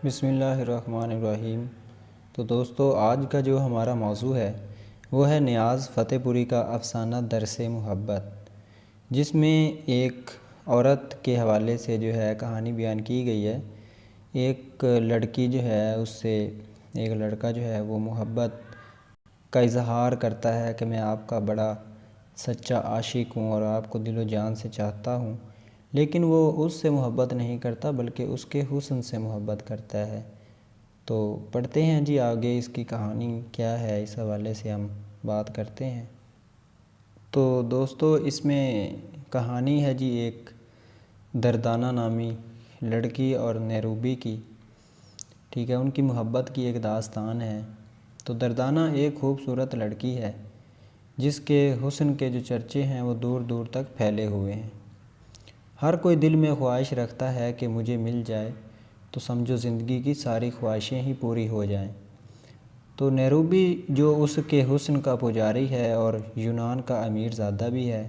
بسم اللہ الرحمن الرحیم۔ تو دوستو، آج کا جو ہمارا موضوع ہے وہ ہے نیاز فتح پوری کا افسانہ درس محبت، جس میں ایک عورت کے حوالے سے جو ہے کہانی بیان کی گئی ہے۔ ایک لڑکی جو ہے اس سے ایک لڑکا جو ہے وہ محبت کا اظہار کرتا ہے کہ میں آپ کا بڑا سچا عاشق ہوں اور آپ کو دل و جان سے چاہتا ہوں، لیکن وہ اس سے محبت نہیں کرتا بلکہ اس کے حسن سے محبت کرتا ہے۔ تو پڑھتے ہیں جی آگے اس کی کہانی کیا ہے، اس حوالے سے ہم بات کرتے ہیں۔ تو دوستو، اس میں کہانی ہے جی ایک دردانہ نامی لڑکی اور نیروبی کی، ٹھیک ہے، ان کی محبت کی ایک داستان ہے۔ تو دردانہ ایک خوبصورت لڑکی ہے جس کے حسن کے جو چرچے ہیں وہ دور دور تک پھیلے ہوئے ہیں۔ ہر کوئی دل میں خواہش رکھتا ہے کہ مجھے مل جائے تو سمجھو زندگی کی ساری خواہشیں ہی پوری ہو جائیں۔ تو نیروبی جو اس کے حسن کا پجاری ہے اور یونان کا امیر زادہ بھی ہے،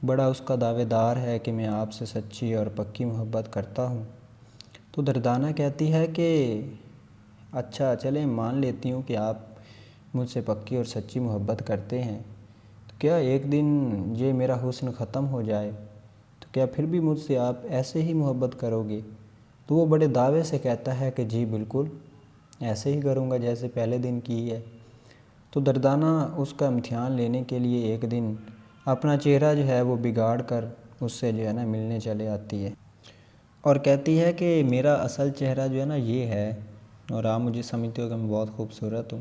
بڑا اس کا دعوے دار ہے کہ میں آپ سے سچی اور پکی محبت کرتا ہوں۔ تو دردانہ کہتی ہے کہ اچھا چلیں، مان لیتی ہوں کہ آپ مجھ سے پکی اور سچی محبت کرتے ہیں، تو کیا ایک دن یہ میرا حسن ختم ہو جائے تو کیا پھر بھی مجھ سے آپ ایسے ہی محبت کرو گے؟ تو وہ بڑے دعوے سے کہتا ہے کہ جی بالکل، ایسے ہی کروں گا جیسے پہلے دن کی ہے۔ تو دردانہ اس کا امتحان لینے کے لیے ایک دن اپنا چہرہ جو ہے وہ بگاڑ کر اس سے جو ہے نا ملنے چلے آتی ہے اور کہتی ہے کہ میرا اصل چہرہ جو ہے نا یہ ہے، اور آپ مجھے سمجھتے ہو کہ میں بہت خوبصورت ہوں،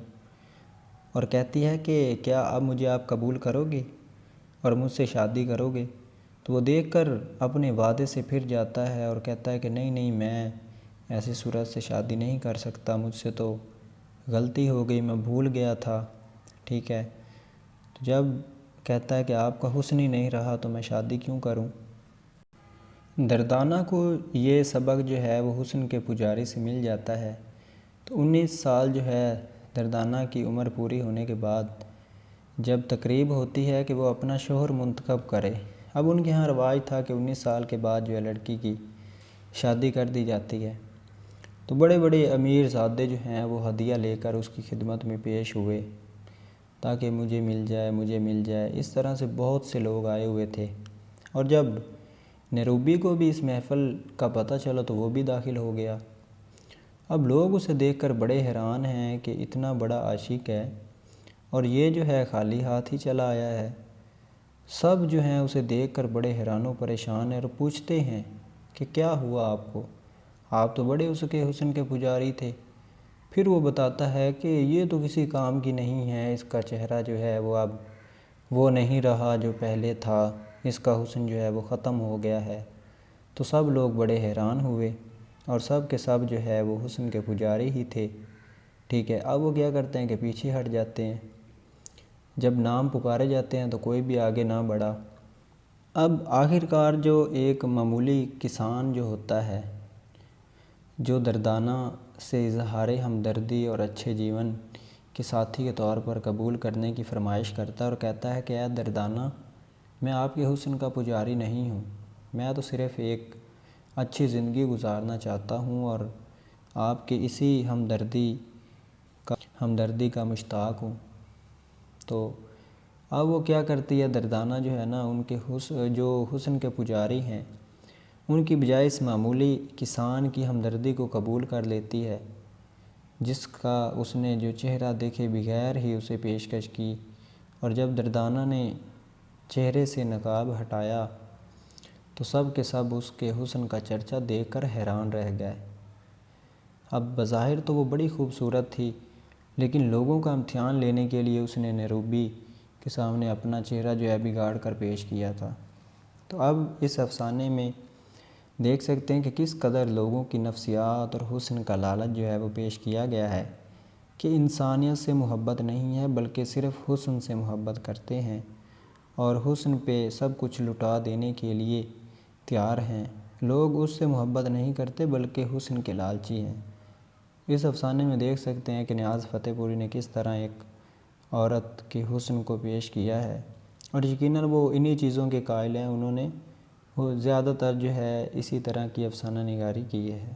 اور کہتی ہے کہ کیا اب مجھے آپ قبول کرو گے اور مجھ سے شادی کرو گے؟ تو وہ دیکھ کر اپنے وعدے سے پھر جاتا ہے اور کہتا ہے کہ نہیں نہیں، میں ایسی صورت سے شادی نہیں کر سکتا، مجھ سے تو غلطی ہو گئی، میں بھول گیا تھا، ٹھیک ہے۔ تو جب کہتا ہے کہ آپ کا حسن ہی نہیں رہا تو میں شادی کیوں کروں؟ دردانہ کو یہ سبق جو ہے وہ حسن کے پجاری سے مل جاتا ہے۔ تو 19 سال جو ہے دردانہ کی عمر پوری ہونے کے بعد جب تقریب ہوتی ہے کہ وہ اپنا شوہر منتخب کرے، اب ان کے ہاں رواج تھا کہ 19 سال کے بعد جو ہے لڑکی کی شادی کر دی جاتی ہے۔ تو بڑے بڑے امیر زادے جو ہیں وہ ہدیہ لے کر اس کی خدمت میں پیش ہوئے تاکہ مجھے مل جائے مجھے مل جائے، اس طرح سے بہت سے لوگ آئے ہوئے تھے۔ اور جب نیروبی کو بھی اس محفل کا پتہ چلا تو وہ بھی داخل ہو گیا۔ اب لوگ اسے دیکھ کر بڑے حیران ہیں کہ اتنا بڑا عاشق ہے اور یہ جو ہے خالی ہاتھ ہی چلا آیا ہے۔ سب جو ہیں اسے دیکھ کر بڑے حیران و پریشان ہیں اور پوچھتے ہیں کہ کیا ہوا آپ کو؟ آپ تو بڑے اس کے حسن کے پجاری تھے۔ پھر وہ بتاتا ہے کہ یہ تو کسی کام کی نہیں ہے، اس کا چہرہ جو ہے وہ اب وہ نہیں رہا جو پہلے تھا، اس کا حسن جو ہے وہ ختم ہو گیا ہے۔ تو سب لوگ بڑے حیران ہوئے اور سب کے سب جو ہے وہ حسن کے پجاری ہی تھے، ٹھیک ہے۔ اب وہ کیا کرتے ہیں کہ پیچھے ہٹ جاتے ہیں، جب نام پکارے جاتے ہیں تو کوئی بھی آگے نہ بڑھا۔ اب آخرکار جو ایک معمولی کسان جو ہوتا ہے، جو دردانہ سے اظہار ہمدردی اور اچھے جیون کے ساتھی کے طور پر قبول کرنے کی فرمائش کرتا ہے اور کہتا ہے کہ اے دردانہ، میں آپ کے حسن کا پجاری نہیں ہوں، میں تو صرف ایک اچھی زندگی گزارنا چاہتا ہوں اور آپ کے اسی ہمدردی کا مشتاق ہوں۔ تو اب وہ کیا کرتی ہے، دردانہ جو ہے نا ان کے جو حسن کے پجاری ہیں ان کی بجائے اس معمولی کسان کی ہمدردی کو قبول کر لیتی ہے، جس کا اس نے جو چہرہ دیکھے بغیر ہی اسے پیشکش کی۔ اور جب دردانہ نے چہرے سے نقاب ہٹایا تو سب کے سب اس کے حسن کا چرچا دیکھ کر حیران رہ گئے۔ اب بظاہر تو وہ بڑی خوبصورت تھی، لیکن لوگوں کا امتحان لینے کے لیے اس نے نیروبی کے سامنے اپنا چہرہ جو ہے بگاڑ کر پیش کیا تھا۔ تو اب اس افسانے میں دیکھ سکتے ہیں کہ کس قدر لوگوں کی نفسیات اور حسن کا لالچ جو ہے وہ پیش کیا گیا ہے کہ انسانیت سے محبت نہیں ہے بلکہ صرف حسن سے محبت کرتے ہیں اور حسن پہ سب کچھ لٹا دینے کے لیے تیار ہیں۔ لوگ اس سے محبت نہیں کرتے بلکہ حسن کے لالچی ہیں۔ اس افسانے میں دیکھ سکتے ہیں کہ نیاز فتح پوری نے کس طرح ایک عورت کے حسن کو پیش کیا ہے، اور یقیناً وہ انہی چیزوں کے قائل ہیں، انہوں نے وہ زیادہ تر جو ہے اسی طرح کی افسانہ نگاری کی ہے۔